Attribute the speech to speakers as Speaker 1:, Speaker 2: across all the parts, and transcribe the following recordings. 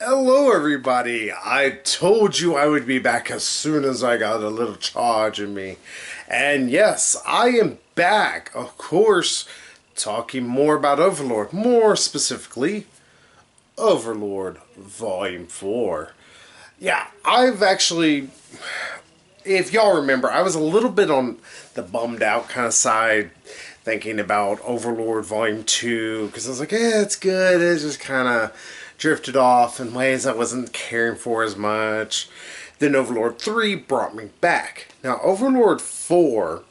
Speaker 1: Hello, everybody. I told you I would be back as soon as I got a little charge in me. And yes, I am back, of course, talking more about Overlord. More specifically, Overlord Volume 4. Yeah, I've actually, if y'all remember, I was a little bit on the bummed out kind of side thinking about Overlord Volume 2 because I was like, yeah, it's good. It just kind of drifted off in ways I wasn't caring for as much. Then Overlord 3 brought me back. Now, Overlord 4,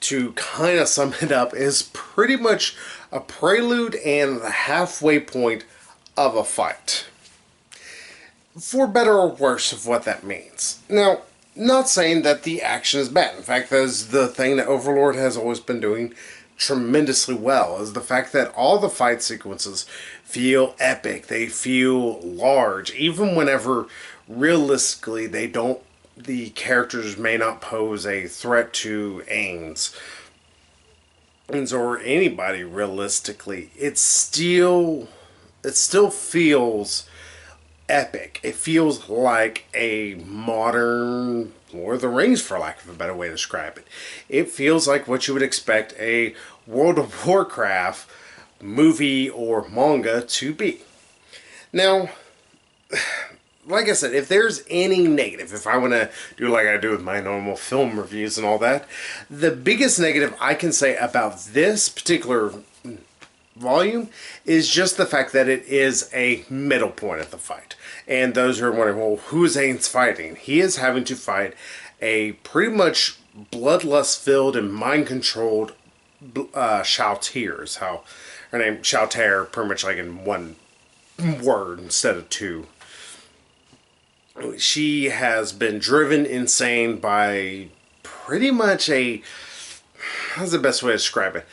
Speaker 1: to kind of sum it up, is pretty much a prelude and the halfway point of a fight. For better or worse of what that means. Now, not saying that the action is bad. In fact, that's the thing that Overlord has always been doing tremendously well, is the fact that all the fight sequences feel epic. They feel large, even whenever realistically the characters may not pose a threat to Ainz or anybody realistically. It still feels epic. It feels like a modern Lord of the Rings, for lack of a better way to describe it. It feels like what you would expect a World of Warcraft movie or manga to be. Now, like I said, if there's any negative, if I want to do like I do with my normal film reviews and all that, the biggest negative I can say about this particular volume is just the fact that it is a middle point of the fight. And those who are wondering, well, who is Ainz fighting? He is having to fight a pretty much bloodlust-filled and mind-controlled Shalltear, is how her name, Shalltear, pretty much like in one word instead of two. She has been driven insane by pretty much how's the best way to describe it?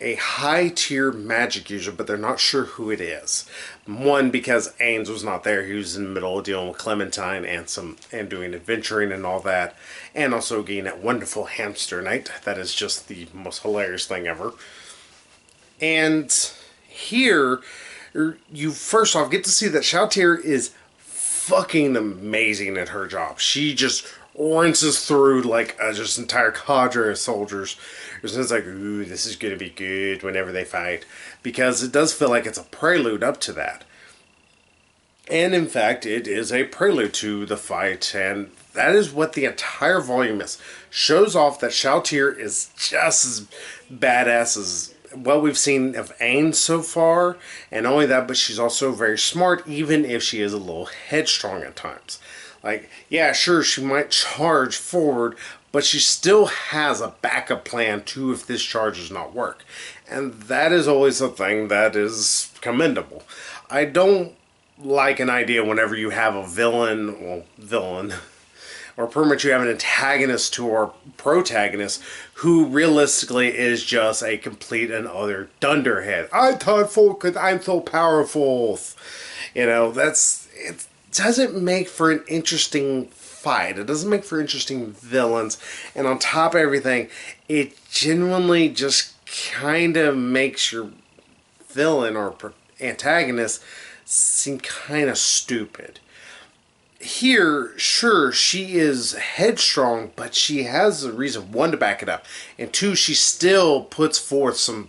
Speaker 1: A high-tier magic user, but they're not sure who it is. One, because Ainz was not there. He was in the middle of dealing with Clementine and doing adventuring and all that. And also getting that wonderful hamster knight. That is just the most hilarious thing ever. And here, you first off get to see that Shalltear is fucking amazing at her job. She just rinses through like just entire cadre of soldiers. It's like, ooh, this is going to be good whenever they fight. Because it does feel like it's a prelude up to that. And in fact, it is a prelude to the fight. And that is what the entire volume is. Shows off that Shalltear is just as badass as what we've seen of Ainz so far. And not only that, but she's also very smart, even if she is a little headstrong at times. Like, yeah, sure, she might charge forward, but she still has a backup plan too if this charge does not work. And that is always a thing that is commendable. I don't like an idea whenever you have a villain, or pretty much you have an antagonist to our protagonist who realistically is just a complete and utter dunderhead. I thought folk because I'm so powerful. It doesn't make for an interesting fight. It doesn't make for interesting villains. And on top of everything, it genuinely just kind of makes your villain or antagonist seem kind of stupid. Here, sure, she is headstrong, but she has a reason, one, to back it up, and two, she still puts forth some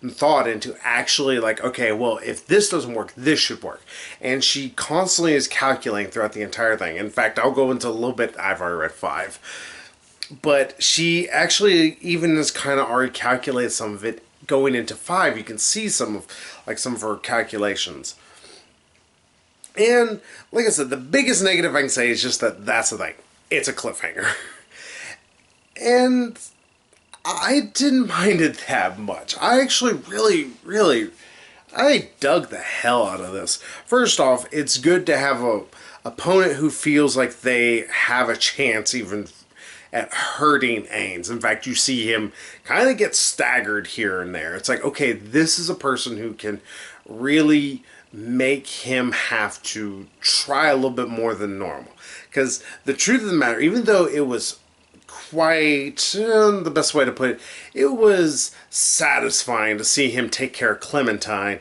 Speaker 1: thought into actually like, okay, well, if this doesn't work, this should work. And she constantly is calculating throughout the entire thing. In fact, I'll go into a little bit, I've already read 5, but she actually even has kind of already calculated some of it going into 5. You can see some of her calculations. And like I said, the biggest negative I can say is just that's the thing. It's a cliffhanger. And I didn't mind it that much. I actually I dug the hell out of this. First off, it's good to have a opponent who feels like they have a chance even at hurting Ainz. In fact, you see him kind of get staggered here and there. It's like, okay, this is a person who can really make him have to try a little bit more than normal. Because the truth of the matter, even though it was quite, the best way to put it, it was satisfying to see him take care of Clementine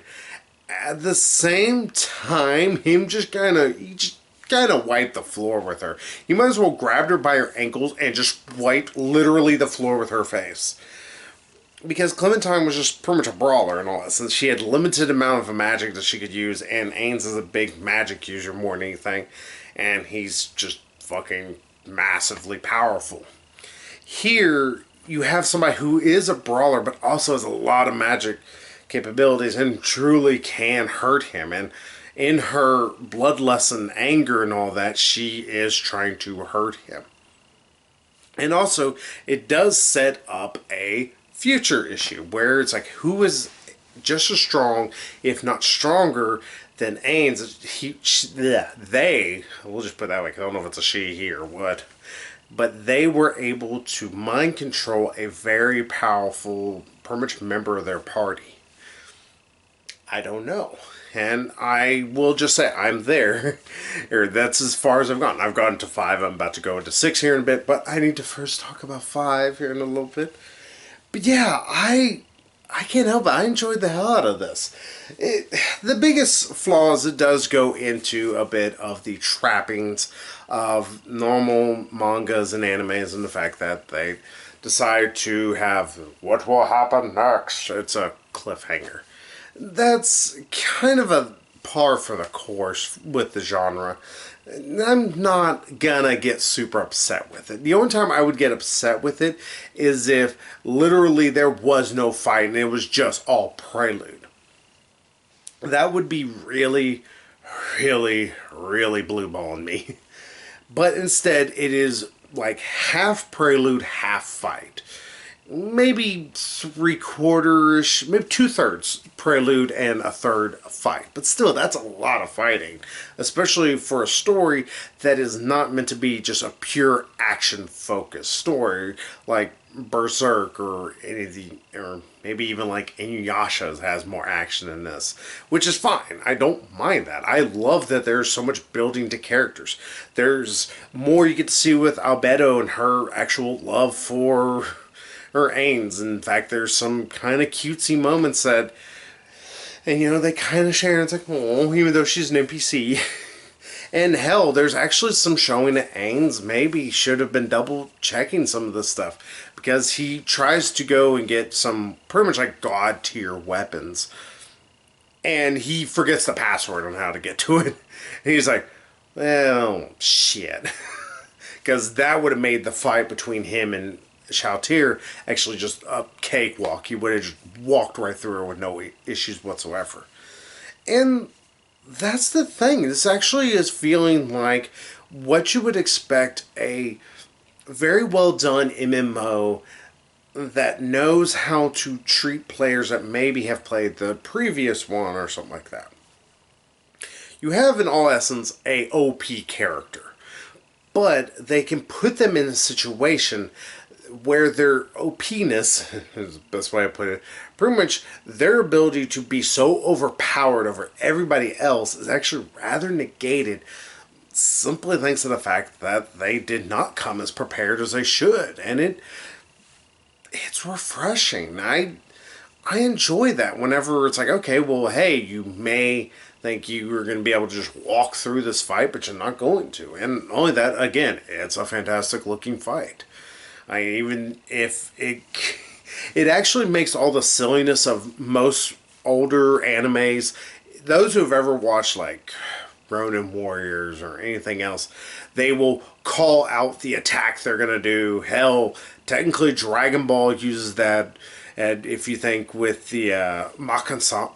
Speaker 1: At the same time, he just kind of wiped the floor with her. You might as well grabbed her by her ankles and just wiped literally the floor with her face. Because Clementine was just pretty much a brawler and all that, since she had limited amount of magic that she could use, and Ainz is a big magic user more than anything, and he's just fucking massively powerful. Here, you have somebody who is a brawler, but also has a lot of magic capabilities and truly can hurt him. And in her bloodlust and anger and all that, she is trying to hurt him. And also, it does set up a future issue where it's like, who is just as strong, if not stronger, than Ainz? We'll just put it that way, 'cause I don't know if it's a she, he, or what. But they were able to mind control a very powerful, pretty much member of their party. I don't know. And I will just say, I'm there. Or that's as far as I've gotten. I've gotten to 5. I'm about to go into 6 here in a bit. But I need to first talk about 5 here in a little bit. But yeah, I can't help it. I enjoyed the hell out of this. The biggest flaws, it does go into a bit of the trappings of normal mangas and animes, and the fact that they decide to have what will happen next. It's a cliffhanger. That's kind of a par for the course with the genre. I'm not gonna get super upset with it. The only time I would get upset with it is if literally there was no fight and it was just all prelude. That would be really, really, really blue balling me. But instead, it is like half prelude, half fight. Maybe 3/4ish, maybe 2/3 prelude and a third fight. But still, that's a lot of fighting. Especially for a story that is not meant to be just a pure action-focused story like Berserk or any of the, or maybe even like Inuyasha has more action than this, which is fine. I don't mind that. I love that there's so much building to characters. There's more you get to see with Albedo and her actual love for her Ainz. In fact, there's some kind of cutesy moments that, and you know, they kind of share, and it's like, oh, even though she's an NPC. And hell, there's actually some showing that Ainz maybe should have been double checking some of this stuff, because he tries to go and get some pretty much like god tier weapons, and he forgets the password on how to get to it. And he's like, well, shit. Because that would have made the fight between him and Shalltear actually just a cakewalk. He would have just walked right through her with no issues whatsoever. And that's the thing. This actually is feeling like what you would expect a very well done MMO that knows how to treat players that maybe have played the previous one or something like that. You have, in all essence, a OP character, but they can put them in a situation where their OP-ness, is the best way I put it, pretty much their ability to be so overpowered over everybody else is actually rather negated, simply thanks to the fact that they did not come as prepared as they should. And it's refreshing. I enjoy that whenever it's like, okay, well, hey, you may think you are going to be able to just walk through this fight, but you're not going to. And only that, again, it's a fantastic looking fight. Even if it actually makes all the silliness of most older animes, those who have ever watched like Ronin Warriors or anything else, they will call out the attack they're going to do. Hell, technically Dragon Ball uses that, and if you think with the Makasampo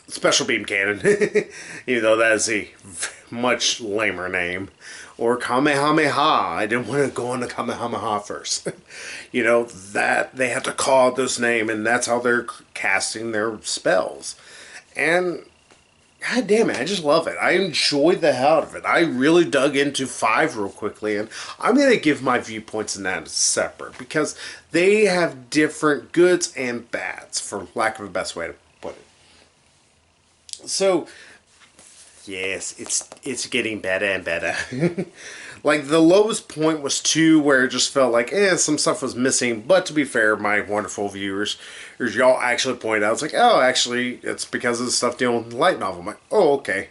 Speaker 1: Special Beam Cannon, even though that is a much lamer name. Or Kamehameha. I didn't want to go on to Kamehameha first. You know, that they have to call it this name, and that's how they're casting their spells. And god damn it, I just love it. I enjoyed the hell out of it. I really dug into 5 real quickly, and I'm going to give my viewpoints in that separate, because they have different goods and bads, for lack of a best way to put it. So yes, it's getting better and better. Like, the lowest point was 2, where it just felt like, some stuff was missing. But to be fair, my wonderful viewers, y'all actually pointed out, it's like, oh, actually, it's because of the stuff dealing with the light novel. I'm like, oh, okay.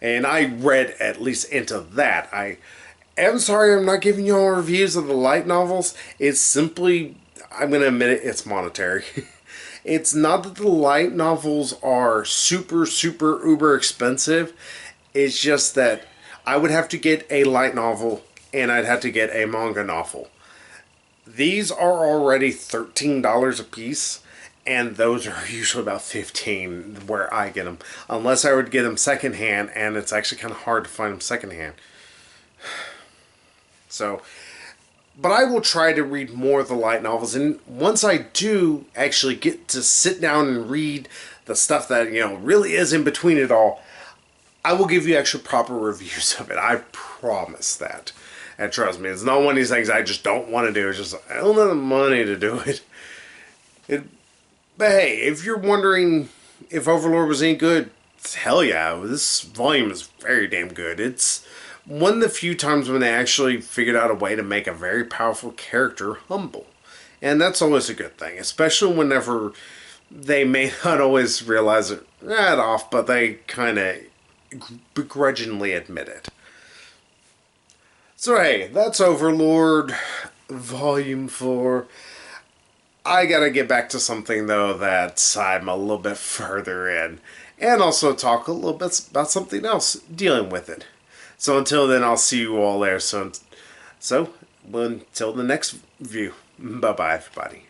Speaker 1: And I read at least into that. I am sorry I'm not giving y'all reviews of the light novels. It's simply, I'm going to admit it, it's monetary. It's not that the light novels are super, super, uber expensive. It's just that I would have to get a light novel and I'd have to get a manga novel. These are already $13 a piece, and those are usually about $15 where I get them. Unless I would get them secondhand, and it's actually kind of hard to find them secondhand. So, but I will try to read more of the light novels, and once I do actually get to sit down and read the stuff that, really is in between it all, I will give you actual proper reviews of it. I promise that. And trust me, it's not one of these things I just don't want to do. It's just, I don't have the money to do it. But hey, if you're wondering if Overlord was any good, hell yeah, this volume is very damn good. It's one of the few times when they actually figured out a way to make a very powerful character humble. And that's always a good thing, especially whenever they may not always realize it right off, but they kind of begrudgingly admit it. So hey, that's Overlord Volume 4. I gotta get back to something, though, that I'm a little bit further in. And also talk a little bit about something else dealing with it. So until then, I'll see you all there. So until the next view. Bye-bye, everybody.